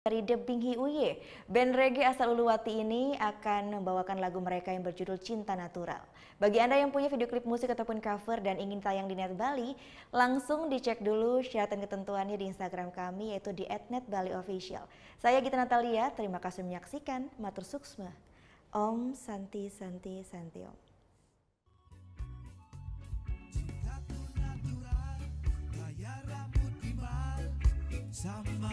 Dari Debing Hiuye, band reggae asal Uluwati ini akan membawakan lagu mereka yang berjudul Cinta Natural. Bagi Anda yang punya video klip musik ataupun cover dan ingin tayang di Net Bali, langsung dicek dulu syarat dan ketentuannya di Instagram kami yaitu di @netbaliofficial. Saya Gita Natalia, terima kasih menyaksikan. Matur suksma. Om Santi Santi Santi Om. Cintaku natural, gaya rambut gimbal, sama